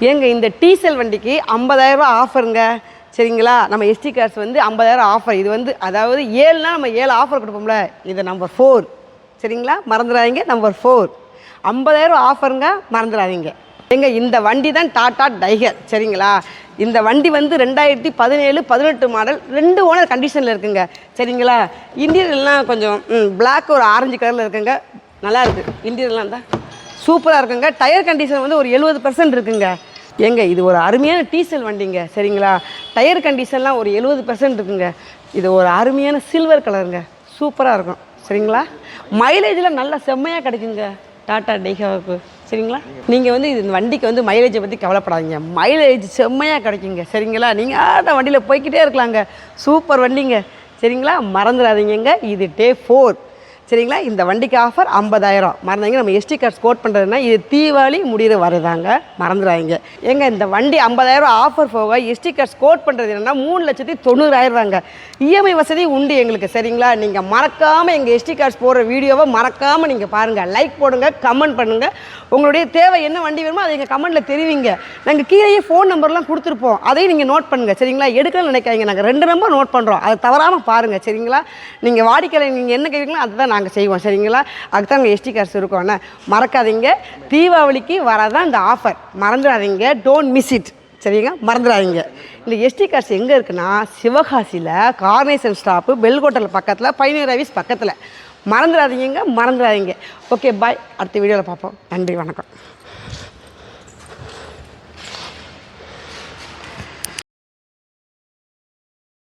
ஏங்க இந்த டீசல் வண்டிக்கு 50,000 ரூபா ஆஃபருங்க. சரிங்களா? நம்ம எஸ்டி கார்ஸ் வந்து 50,000 ஆஃபர். இது வந்து அதாவது 7னா நம்ம 7 ஆஃபர் கொடுப்போம்ல, இது நம்பர் 4. சரிங்களா? மறந்துடாதீங்க, நம்பர் 4. 50,000 ஆஃபருங்க, மறந்துடாதீங்க. ஏங்க இந்த வண்டி தான் டாடா டைகர். சரிங்களா? இந்த வண்டி வந்து 2017 18 மாடல், 2 ஓனர் கண்டிஷனில் இருக்குங்க. சரிங்களா? இன்டீரியர்லாம் கொஞ்சம் பிளாக் ஒரு ஆரஞ்சு கலரில் இருக்குங்க. நல்லா இருக்குது. இன்டீரியர்லாம் தான் சூப்பராக இருக்குங்க. டயர் கண்டிஷன் வந்து ஒரு 70% இருக்குங்க. ஏங்க இது ஒரு அருமையான டீசல் வண்டிங்க. சரிங்களா? டயர் கண்டிஷன்லாம் ஒரு 70% இருக்குங்க. இது ஒரு அருமையான சில்வர் கலருங்க. சூப்பராக இருக்கும். சரிங்களா? மைலேஜில் நல்லா செம்மையாக கிடைக்குங்க டாடா டைகாவுக்கு. சரிங்களா? நீங்கள் வந்து இந்த வண்டிக்கு வந்து மைலேஜை பற்றி கவலைப்படாதீங்க. மைலேஜ் செம்மையாக கிடைக்குங்க. சரிங்களா? நீங்கள் வண்டியில் போய்கிட்டே இருக்கலாங்க. சூப்பர் வண்டிங்க. சரிங்களா? மறந்துடாதீங்க, இது டே 4. சரிங்களா? இந்த வண்டிக்கு ஆஃபர் 50,000. மறந்தாங்க, நம்ம எஸ்டி கார்ட்ஸ் கோட் பண்ணுறதுனா இது தீபாவளி முடிகிற வரதாங்க. மறந்துடாதீங்க. ஏங்க இந்த வண்டி 50,000 ஆஃபர் போக எஸ்டி கார்ட்ஸ் கோட் பண்ணுறது என்னென்னா 3,90,000 தாங்க. இஎம்ஐ வசதி உண்டு எங்களுக்கு. சரிங்களா? நீங்கள் மறக்காமல் எங்கள் எஸ்டி கார்ட்ஸ் போடுற வீடியோவை மறக்காமல் நீங்கள் பாருங்கள். லைக் போடுங்க, கமெண்ட் பண்ணுங்கள். உங்களுடைய தேவை என்ன வண்டி வேணுமோ அதை எங்கள் கமெண்ட்டில் தெரிவிங்க. நாங்கள் கீழேயே ஃபோன் நம்பர்லாம் கொடுத்துருப்போம், அதையும் நீங்கள் நோட் பண்ணுங்கள். சரிங்களா? எடுக்கணும்னு நினைக்காதீங்க, நாங்கள் 2 நம்பர் நோட் பண்ணுறோம், அதை தவறாமல் பாருங்கள். சரிங்களா? நீங்கள் வாடிக்கையாளர் நீங்கள் என்ன கேட்குறீங்களோ அதுதான் நாங்கள் செய்வோம். சரிங்களா? அதுக்கு தான் நாங்கள் எஸ்டி கார்ஸ் இருக்கோம்னா மறக்காதீங்க. தீபாவளிக்கு வரதான் இந்த ஆஃபர். மறந்துடாதீங்க, டோன்ட் மிஸ் இட். சரிங்க? மறந்துடாதீங்க. இந்த எஸ்டி கார்ஸ் எங்கே இருக்குன்னா சிவகாசியில் கார்னேஷன் ஸ்டாப்பு, பெல்கோட்டல் பக்கத்தில், பைனியர் ஆஃபீஸ் பக்கத்தில். மறந்துடாதீங்க. ஓகே, பாய். அடுத்த வீடியோவில் பார்ப்போம். நன்றி, வணக்கம்.